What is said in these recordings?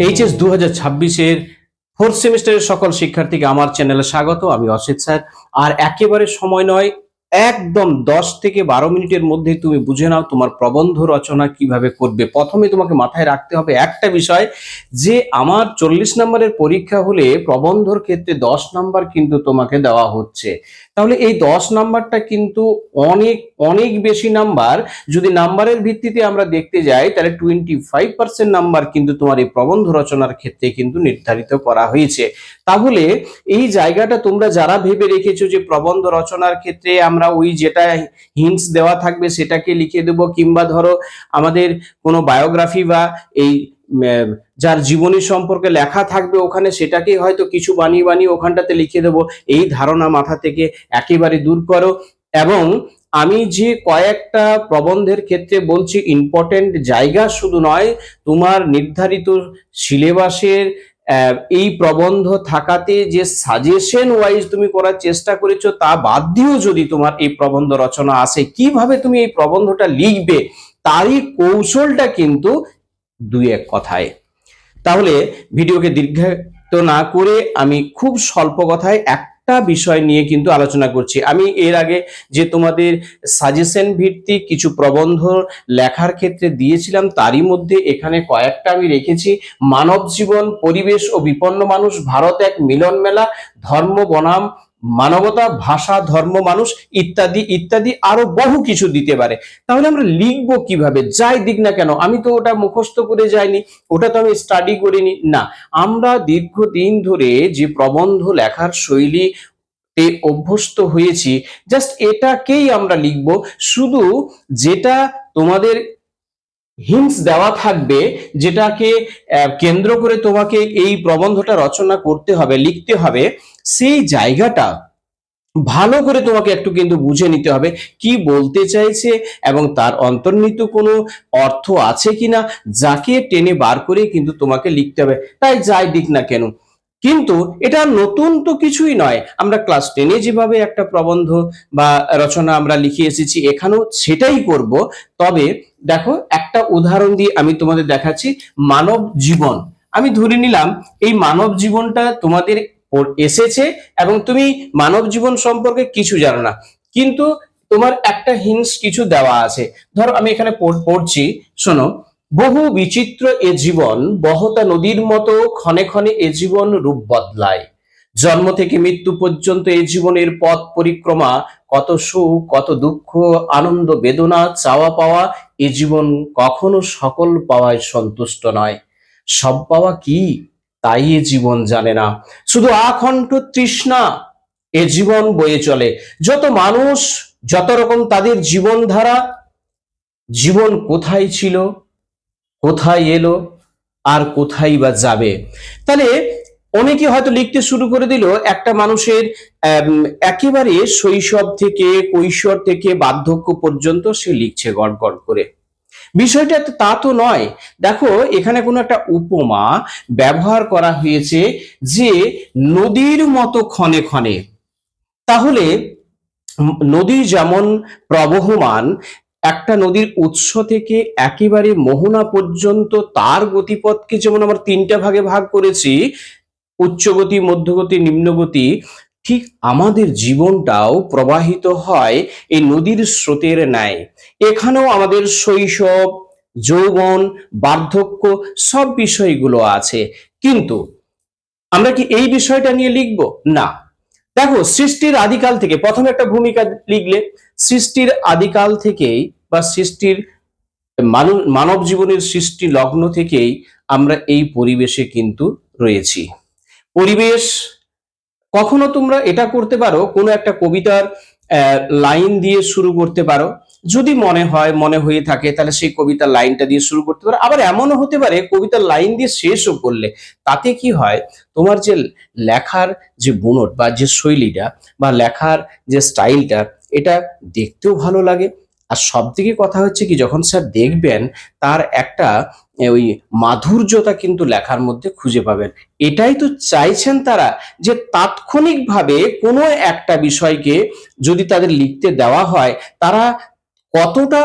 HS 2026-এর fourth সেমিস্টারের সকল শিক্ষার্থীকে আমার চ্যানেলে স্বাগত। আমি অসিত স্যার। আর একেবারে সময় নয়, একদম 10 থেকে 12 মিনিটের মধ্যে তুমি বুঝে নাও তোমার প্রবন্ধ রচনা কিভাবে করবে। প্রথমে তোমাকে মাথায় রাখতে হবে একটা বিষয়, যে আমার 40 নম্বরের পরীক্ষা হলে প্রবন্ধর ক্ষেত্রে 10 নাম্বার কিন্তু তোমাকে দেওয়া হচ্ছে। তাহলে এই 10 নাম্বারটা কিন্তু অনেক অনেক বেশি নাম্বার। যদি নাম্বারের ভিত্তিতে আমরা দেখতে যাই তাহলে 25% নাম্বার কিন্তু তোমার এই প্রবন্ধ রচনার ক্ষেত্রে কিন্তু নির্ধারিত করা হয়েছে। তাহলে এই জায়গাটা তোমরা যারা ভেবে রেখেছো যে প্রবন্ধ রচনার ক্ষেত্রে আমরা ওই যেটা হিন্টস দেওয়া থাকবে সেটাকে লিখে দেব, কিংবা ধরো আমাদের কোনো বায়োগ্রাফি বা এই যার জীবনী সম্পর্কে লেখা থাকবে ওখানে সেটাকেই হয়তো কিছু বানিয়ে বানিয়ে ওখানটাতে লিখে দেব, এই ধারণা মাথা থেকে একেবারে দূর করো। এবং আমি যে কয়েকটা প্রবন্ধের ক্ষেত্রে বলছি, ইম্পর্টেন্ট জায়গা শুধু নয়, তোমার নির্ধারিত সিলেবাসের এই প্রবন্ধ থাকাতে যে সাজেশন ওয়াইজ তুমি করার চেষ্টা করেছো তা বাদ দিয়েও যদি তোমার এই প্রবন্ধ রচনা আসে, কিভাবে তুমি এই প্রবন্ধটা লিখবে তারই কৌশলটা কিন্তু দুই এক কথায়। তাহলে ভিডিওকে দীর্ঘায়িত না করে আমি খুব স্বল্প কথায় একটা বিষয় নিয়ে কিন্তু আলোচনা করছি। আমি এর আগে যে তোমাদের সাজেশন ভিত্তিক কিছু প্রবন্ধ লেখার ক্ষেত্রে দিয়েছিলাম তারই মধ্যে এখানে কয়েকটা আমি রেখেছি। মানব জীবন, পরিবেশ ও বিপন্ন মানুষ, ভারত এক মিলন মেলা, ধর্ম বনাম মানবতা, ভাষা, ধর্ম, মানুষ, ইত্যাদি ইত্যাদি আরো বহু কিছু দিতে পারে। তাহলে আমরা লিখবো কিভাবে? যাই দিক না কেন, আমি তো ওটা মুখস্থ করে যাইনি, ওটা তো আমি স্টাডি করিনি না। আমরা দীর্ঘদিন ধরে যে প্রবন্ধ লেখার শৈলী অভ্যস্ত হয়েছি, জাস্ট এটাকেই আমরা লিখবো। শুধু যেটা তোমাদের হিন্টস দেওয়া থাকবে, যেটাকে কেন্দ্র করে তোমাকে এই প্রবন্ধটা রচনা করতে হবে, লিখতে হবে, সেই জায়গাটা ভালো করে তোমাকে একটু কিন্তু বুঝে নিতে হবে কি বলতে চাইছে এবং তার অন্তর্নিহিত কোনো অর্থ আছে কিনা, যাকে টেনে বার করে কিন্তু তোমাকে লিখতে হবে। তাই যাই দিক না কেন, কিন্তু এটা নতুন তো কিছুই নয়। আমরা ক্লাস 10-এ যেভাবে একটা প্রবন্ধ বা রচনা আমরা লিখে এসেছি এখানেও সেটাই করব। তবে দেখো, একটা উদাহরণ দিয়ে আমি তোমাদের দেখাচ্ছি। মানব জীবন, আমি ধরে নিলাম এই মানব জীবনটা তোমাদের এসেছে এবং তুমি মানব জীবন সম্পর্কে কিছু জানো না, কিন্তু তোমার একটা হিন্টস কিছু দেওয়া আছে। ধরো আমি এখানে পড়ছি, শোনো। বহু বিচিত্র এ জীবন, বহতা নদীর মতো ক্ষণে ক্ষণে এ জীবন রূপ বদলায়। জন্ম থেকে মৃত্যু পর্যন্ত এ জীবনের পথ পরিক্রমা, কত সুখ, কত দুঃখ, আনন্দ, বেদনা, চাওয়া পাওয়া। এ জীবন কখনো সকল পাওয়ায় সন্তুষ্ট নয়। সব পাওয়া কি তাই এ জীবন জানে না। শুধু আকণ্ঠ তৃষ্ণা এ জীবন বয়ে চলে। যত মানুষ, যত রকম তাদের জীবনধারা, জীবন কোথায় ছিল, কোথায় এলো, আর কোথায় বা যাবে। তাহলে অনেকে হয়তো লিখতে শুরু করে দিল একটা মানুষের একেবারে শৈশব থেকে, কৈশোর থেকে বার্ধক্য পর্যন্ত সে লিখছে গড় গড় করে। বিষয়টা তা তো নয়। দেখো, এখানে কোনো একটা উপমা ব্যবহার করা হয়েছে যে নদীর মতো ক্ষণে ক্ষণে। তাহলে নদী যেমন প্রবহমান, একটা নদীর উৎস থেকে একেবারে মোহনা পর্যন্ত তার গতিপথকে যেমন আমরা 3টা ভাগে ভাগ করেছি, উচ্চগতি, মধ্যগতি, নিম্নগতি, ঠিক আমাদের জীবনটাও প্রবাহিত হয় এই নদীর স্রোতের ন্যায়। এখানেও আমাদের শৈশব, যৌবন, বার্ধক্য সব বিষয়গুলো আছে। কিন্তু আমরা কি এই বিষয়টা নিয়ে লিখব? না। দেখো, সৃষ্টির আদিকাল থেকে প্রথমে একটা ভূমিকা লিখলে, সৃষ্টির আদিকাল থেকেই বা সৃষ্টির মানব জীবনের সৃষ্টি লগ্ন থেকেই আমরা এই পরিবেশে কিন্তু রয়েছি। পরিবেশ, কখনো তোমরা এটা করতে পারো, কোনো একটা কবিতার লাইন দিয়ে শুরু করতে পারো। যদি মনে হয়ে থাকে তাহলে সেই কবিতার লাইনটা দিয়ে শুরু করতে পারো। আবার এমনও হতে পারে কবিতার লাইন দিয়ে শেষও করলে। তাতে কি হয়, তোমার যে লেখার যে বুনট বা যে শৈলীটা বা লেখার যে স্টাইলটা, এটা দেখতেও ভালো লাগে। আর সব থেকে কথা হচ্ছে কি, যখন স্যার দেখবেন তার একটা ওই মাধুর্যতা কিন্তু লেখার মধ্যে খুঁজে পাবেন। এটাই তো চাইছেন তারা, যে তাৎক্ষণিকভাবে কোনো একটা বিষয়কে যদি তাদের লিখতে দেওয়া হয়, তারা কতটা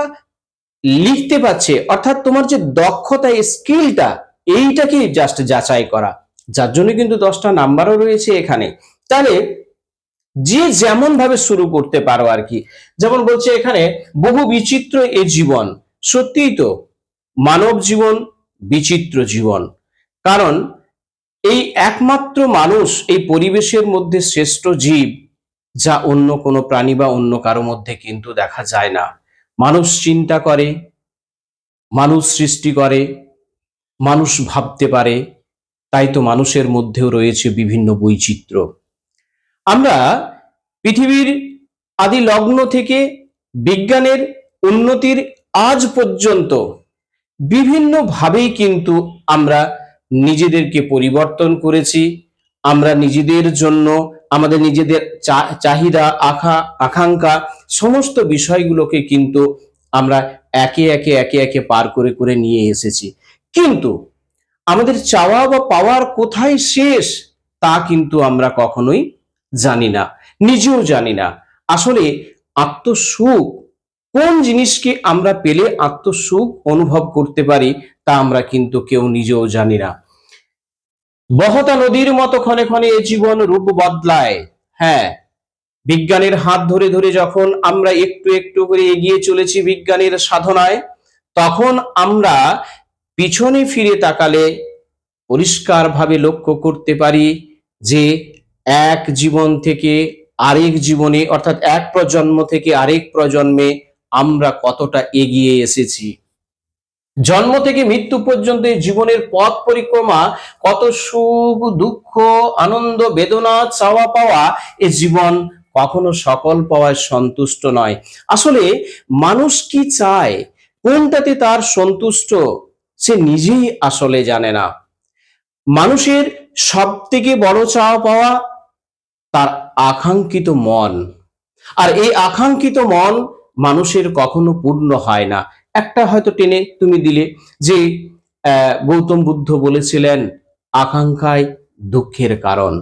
লিখতে পারছে, অর্থাৎ তোমার যে দক্ষতা, স্কিলটা, এইটাকে জাস্ট যাচাই করা, যার জন্য কিন্তু 10টা নাম্বারও রয়েছে এখানে। তাহলে যে যেমন ভাবে শুরু করতে পারো আর কি। যেমন বলছে এখানে বহু বিচিত্র এ জীবন, সত্যিই তো মানব জীবন বিচিত্র জীবন। কারণ এই একমাত্র মানুষ এই পরিবেশের মধ্যে শ্রেষ্ঠ জীব, যা অন্য কোনো প্রাণী বা অন্য কারো মধ্যে কিন্তু দেখা যায় না। মানুষ চিন্তা করে, মানুষ সৃষ্টি করে, মানুষ ভাবতে পারে, তাই তো মানুষের মধ্যেও রয়েছে বিভিন্ন বৈচিত্র্য। আমরা পৃথিবীর আদি লগ্ন থেকে বিজ্ঞানের উন্নতির আজ পর্যন্ত বিভিন্নভাবেই কিন্তু আমরা নিজেদেরকে পরিবর্তন করেছি। আমরা নিজেদের জন্য আমাদের নিজেদের চাহিদা, আকাঙ্ক্ষা সমস্ত বিষয়গুলোকে কিন্তু আমরা একে একে পার করে করে নিয়ে এসেছি। কিন্তু আমাদের চাওয়া বা পাওয়ার কোথায় শেষ তা কিন্তু আমরা কখনোই জানি না, নিজেও জানি না। আসলে আত্মসুখ কোন জিনিসকে আমরা পেলে আত্মসুখ অনুভব করতে পারি তা আমরা কিন্তু কেউ নিজেও জানি না। বহতা নদীর মতো ক্ষণে ক্ষণে এ জীবন রূপ বদলায়। হ্যাঁ, বিজ্ঞানের হাত ধরে ধরে যখন আমরা একটু একটু করে এগিয়ে চলেছি বিজ্ঞানের সাধনায়, তখন আমরা পিছনে ফিরে তাকালে পরিষ্কারভাবে লক্ষ্য করতে পারি যে এক জীবন থেকে আরেক জীবনে, অর্থাৎ এক প্রজন্ম থেকে আরেক প্রজন্মে আমরা কতটা এগিয়ে এসেছি। জন্ম থেকে মৃত্যু পর্যন্ত এই জীবনের পথ পরিক্রমা, কত সুখ দুঃখ আনন্দ বেদনা চাওয়া পাওয়া, এ জীবন কখনো সকল পাওয়ায় সন্তুষ্ট নয়। আসলে মানুষ কি চায়, কোনটাতে তার সন্তুষ্ট, সে নিজেই আসলে জানে না। মানুষের সব থেকে বড় চাওয়া পাওয়া তার আকাঙ্ক্ষিত মন, আর এই আকাঙ্ক্ষিত মন মানুষের কখনো পূর্ণ হয় না। একটা হয়তো টেনে তুমি দিলে যে গৌতম বুদ্ধ বলেছিলেন আকাঙ্ক্ষাই দুঃখের কারণ।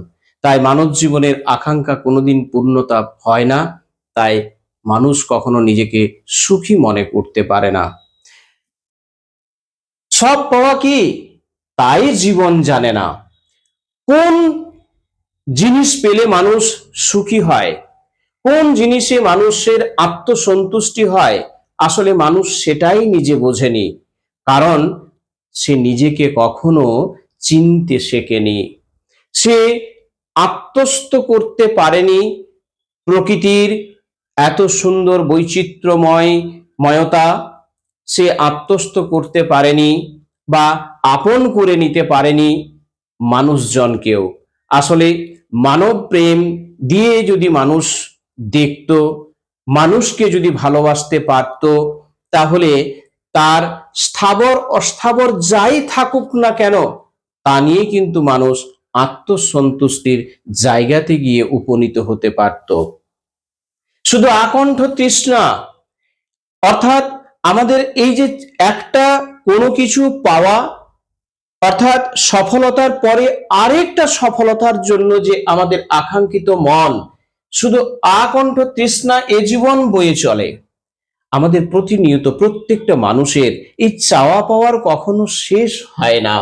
তাই মানব জীবনের আকাঙ্ক্ষা কোনোদিন পূর্ণতা হয় না, তাই মানুষ কখনো নিজেকে সুখী মনে করতে পারে না। সব পাওয়া কি তাই জীবন জানে না। কোন জিনিস পেলে মানুষ সুখী হয়, কোন জিনিসে মানুষের আত্মসন্তুষ্টি হয়, আসলে মানুষ সেটাই নিজে বোঝেনি। কারণ সে নিজেকে কখনো চিনতে শেখেনি, সে আত্মস্থ করতে পারেনি প্রকৃতির এত সুন্দর বৈচিত্র্যময়তা, সে আত্মস্থ করতে পারেনি বা আপন করে নিতে পারেনি মানুষজনকেও। আসলে মানব প্রেম দিয়ে যদি মানুষ দেখত, মানুষকে যদি ভালোবাসতে পারত, তাহলে তার স্থাবর অস্থাবর যাই থাকুক না কেন তা নিয়ে কিন্তু মানুষ আত্মসন্তুষ্টির জায়গাতে গিয়ে উপনীত হতে পারত। শুধু আকণ্ঠ তৃষ্ণা, অর্থাৎ আমাদের এই যে একটা কোনো কিছু পাওয়া, অর্থাৎ সফলতার পরে আরেকটা সফলতার জন্য যে আমাদের আকাঙ্ক্ষিত মন, শুধু আকণ্ঠ তৃষ্ণা এ জীবন বয়ে চলে। আমাদের প্রতিনিয়ত প্রত্যেকটা মানুষের এই চাওয়া পাওয়ার কখনো শেষ হয় না।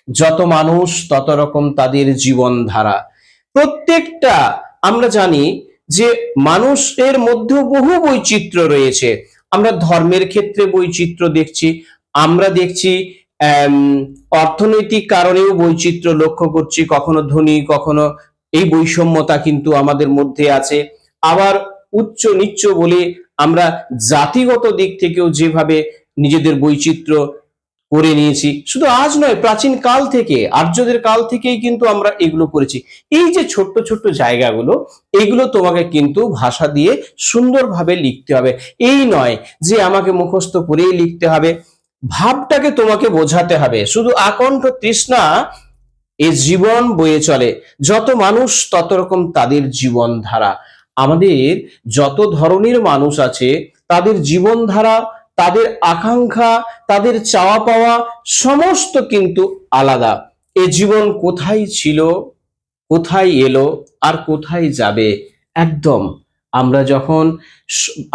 যত মানুষ তত রকম তাদের জীবনধারা। প্রত্যেকটা আমরা জানি যে মানুষের মধ্যেও বহু বৈচিত্র্য রয়েছে। আমরা ধর্মের ক্ষেত্রে বৈচিত্র্য দেখছি, আমরা দেখছি অর্থনৈতিক কারণেও বৈচিত্র্য লক্ষ্য করছি, কখনো ধনী কখনো, এই বৈষম্যতা কিন্তু আমাদের মধ্যে আছে। আবার উচ্চ নিচ্চ বলে আমরা জাতিগত দিক থেকেও যেভাবে নিজেদের বৈচিত্র্য করে নিয়েছি, শুধু আজ নয়, প্রাচীন কাল থেকে, আর্যদের কাল থেকেই কিন্তু আমরা এগুলো করেছি। এই যে ছোট্ট ছোট্ট জায়গাগুলো, এগুলো তোমাকে কিন্তু ভাষা দিয়ে সুন্দরভাবে লিখতে হবে। এই নয় যে আমাকে মুখস্থ করেই লিখতে হবে, ভাবটাকে তোমাকে বোঝাতে হবে। শুধু আকণ্ঠ তৃষ্ণা এ জীবন বয়ে চলে, যত মানুষ তত রকম তাদের জীবনধারা। আমাদের যত ধরনের মানুষ আছে তাদের জীবনধারা, তাদের আকাঙ্ক্ষা, তাদের চাওয়া পাওয়া সমস্ত কিন্তু আলাদা। এ জীবন কোথায় ছিল, কোথায় এলো, আর কোথায় যাবে, একদম আমরা যখন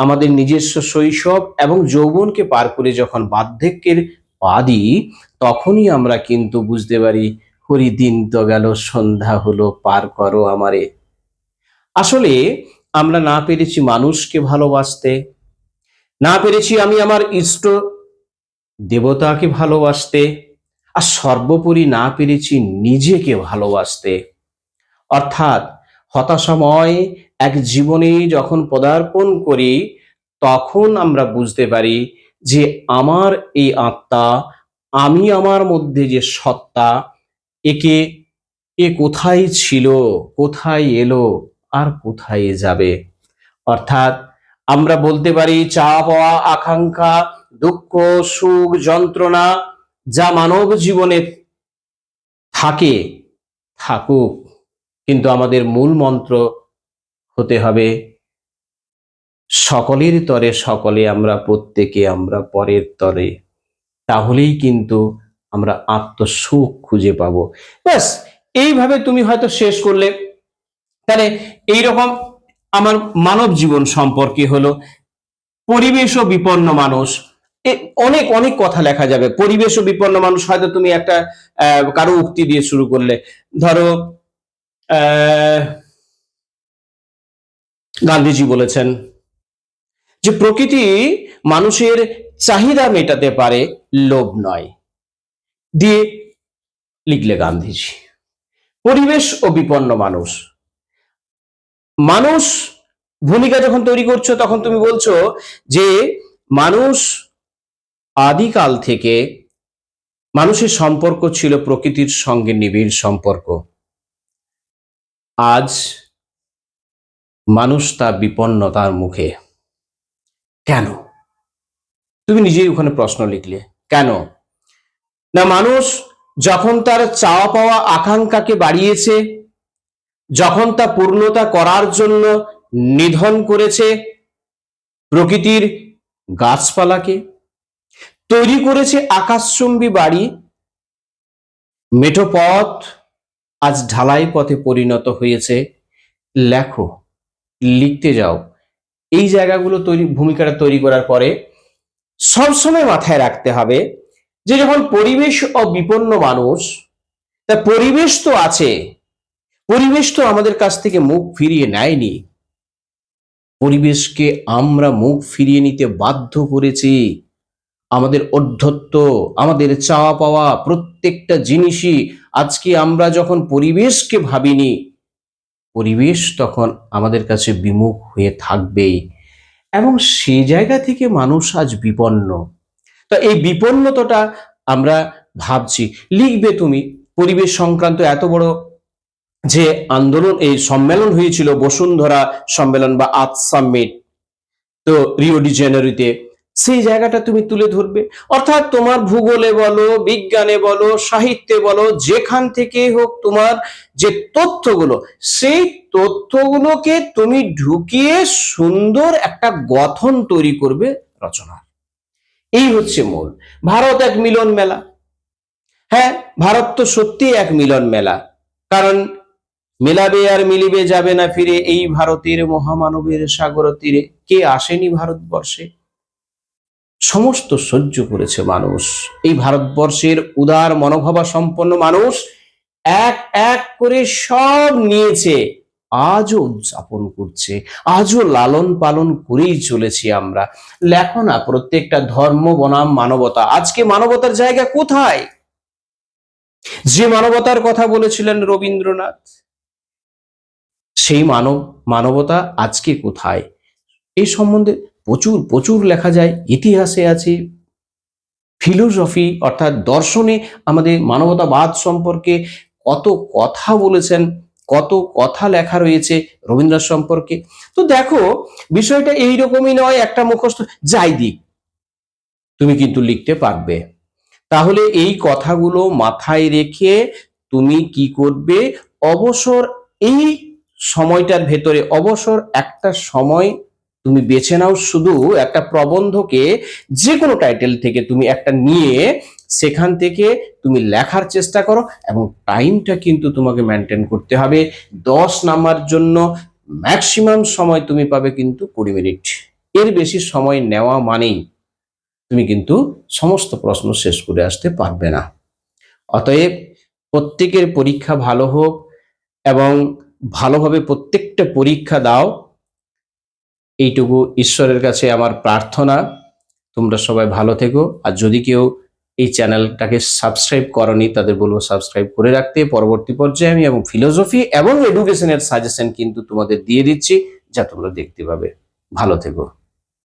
আমাদের নিজস্ব শৈশব এবং যৌবনকে পার করে যখন বার্ধক্যের আদি, তখনই আমরা কিন্তু বুঝতে পারি হরি দিন তো গেল সন্ধ্যা হলো পার করো আমারে। আসলে আমরা না পেরেছি মানুষকে ভালোবাসতে, না পেরেছি আমি আমার ইষ্ট দেবতাকে ভালোবাসতে, আর সর্বোপরি না পেরেছি নিজেকে ভালোবাসতে। অর্থাৎ হতাশাময় এক জীবনে যখন পদার্পণ করি, তখন আমরা বুঝতে পারি যে আমার এই আত্মা, আমি আমার মধ্যে যে সত্তা, একে এ কোথায় ছিল, কোথায় এলো, আর কোথায় যাবে। অর্থাৎ আমরা বলতে পারি চাওয়া পাওয়া, আকাঙ্ক্ষা, দুঃখ, সুখ, যন্ত্রণা যা মানব জীবনে থাকে, থাকুক, কিন্তু আমাদের মূল মন্ত্র হতে হবে সকলের তরে সকলে আমরা, প্রত্যেকে আমরা পরের তরে। তাহলেই কিন্তু আমরা আত্মসুখ খুঁজে পাবো। ব্যাস, এইভাবে তুমি হয়তো শেষ করলে। তাহলে এইরকম আমার মানব জীবন সম্পর্কে হলো। পরিবেশ ও বিপন্ন মানুষ, অনেক অনেক কথা লেখা যাবে। পরিবেশ ও বিপন্ন মানুষ, হয়তো তুমি একটা কারো উক্তি দিয়ে শুরু করলে, ধরো গান্ধীজি বলেছেন যে প্রকৃতি মানুষের চাহিদা মেটাতে পারে, লোভ নয়, দিয়ে লিখলে গান্ধীজি। পরিবেশ ও বিপন্ন মানুষ, মানুষ ভূমিকা যখন তৈরি করছো, তখন তুমি বলছো যে মানুষ আদিকাল থেকে, মানুষের সম্পর্ক ছিল প্রকৃতির সঙ্গে নিবিড় সম্পর্ক। আজ মানুষ তার বিপন্নতার মুখে। কেন? তুমি নিজেই ওখানে প্রশ্ন লিখলে, কেন? না, মানুষ যখন তার চাওয়া পাওয়া আকাঙ্ক্ষাকে বাড়িয়েছে, যখন তা পূর্ণতা করার জন্য নিধন করেছে প্রকৃতির গাছপালাকে, তৈরি করেছে আকাশচুম্বী বাড়ি, মেঠো পথ আজ ঢালাই পথে পরিণত হয়েছে। লেখো, লিখতে যাও। এই জায়গাগুলো ভূমিকাটা তৈরি করার পরে সবসময় মাথায় রাখতে হবে যে যখন পরিবেশ ও বিপন্ন মানুষ, তা পরিবেশ তো আছে, পরিবেশ তো আমাদের কাছ থেকে মুখ ফিরিয়ে নেয়নি, পরিবেশকে আমরা মুখ ফিরিয়ে নিতে বাধ্য করেছি। আমাদের অধ্যত্ব, আমাদের চাওয়া পাওয়া, প্রত্যেকটা জিনিসই আজকে আমরা যখন পরিবেশকে ভাবিনি, পরিবেশ তখন আমাদের কাছে বিমুখ হয়ে থাকবেই। এবং সেই জায়গা থেকে মানুষ আজ বিপন্ন। তো এই বিপন্নতাটা আমরা ভাবছি। লিখবে তুমি পরিবেশ সংক্রান্ত এত বড় যে আন্দোলন, এই সম্মেলন হয়েছিল বসুন্ধরা সম্মেলন বা আর্থ সামিট, তো রিও ডি জেনেরোতে, সেই জায়গাটা তুমি তুলে ধরবে। অর্থাৎ তোমার ভূগোলে বলো, বিজ্ঞানে বলো, সাহিত্যে বলো, যেখান থেকে হোক তোমার যে তথ্যগুলো, সেই তথ্যগুলোকে তুমি ঢুকিয়ে সুন্দর একটা গঠন তৈরি করবে রচনা। এই হচ্ছে মূল। ভারত এক মিলন মেলা। হ্যাঁ, ভারত তো সত্যি এক মিলন মেলা। কারণ মেলাবে আর মিলিবে যাবে না ফিরে, এই ভারতের মহামানবের সাগর তীরে। কে আসেনি ভারতবর্ষে? সমস্ত সহ্য করেছে মানুষ। এই ভারতবর্ষের উদার মনোভাবা সম্পন্ন মানুষ এক এক করে সব নিয়েছে, আজও উদযাপন করছে, আজও লালন পালন করেই চলেছি আমরা। লেখো না, প্রত্যেকটা ধর্ম বনাম মানবতা। আজকে মানবতার জায়গা কোথায়? যে মানবতার কথা বলেছিলেন রবীন্দ্রনাথ, সেই মানবতা আজকে কোথায়? এই সম্বন্ধে প্রচুর প্রচুর লেখা যায়। ইতিহাসে আছে, ফিলোসফি অর্থাৎ দর্শনে আমাদের মানবতাবাদ সম্পর্কে কত কথা বলেছেন, কত কথা লেখা রয়েছে রবীন্দ্রনাথ সম্পর্কে। তো দেখো, বিষয়টা এইরকমই নয় একটা মুখস্থ যাই দিক, তুমি কিন্তু লিখতে পারবে। তাহলে এই কথাগুলো মাথায় রেখে তুমি কি করবে, অবসর এই সময়টার ভেতরে, অবসর একটা সময় তুমি বেছে নাও, শুধু একটা প্রবন্ধকে যে কোনো টাইটেল থেকে তুমি একটা নিয়ে সেখান থেকে তুমি লেখার চেষ্টা করো। এবং টাইমটা কিন্তু তোমাকে মেনটেন করতে হবে। 10 নাম্বার জন্য ম্যাক্সিমাম সময় তুমি পাবে কিন্তু 20 মিনিট। এর বেশি সময় নেওয়া মানেই তুমি কিন্তু সমস্ত প্রশ্ন শেষ করে আসতে পারবে না। অতএব প্রত্যেকের পরীক্ষা ভালো হোক এবং ভালোভাবে প্রত্যেকটা পরীক্ষা দাও, এইটুকু ঈশ্বরের কাছে আমার প্রার্থনা। তোমরা সবাই ভালো থেকো। আর যদি কেউ এই চ্যানেলটাকে সাবস্ক্রাইব করনি, তাদের বলবো সাবস্ক্রাইব করে রাখতে। পরবর্তী পর্যায়ে আমি এবং ফিলোসফি এবং এডুকেশনের সাজেশন কিন্তু তোমাদের দিয়ে দিচ্ছি, যা তোমরা দেখতে পাবে। ভালো থেকো।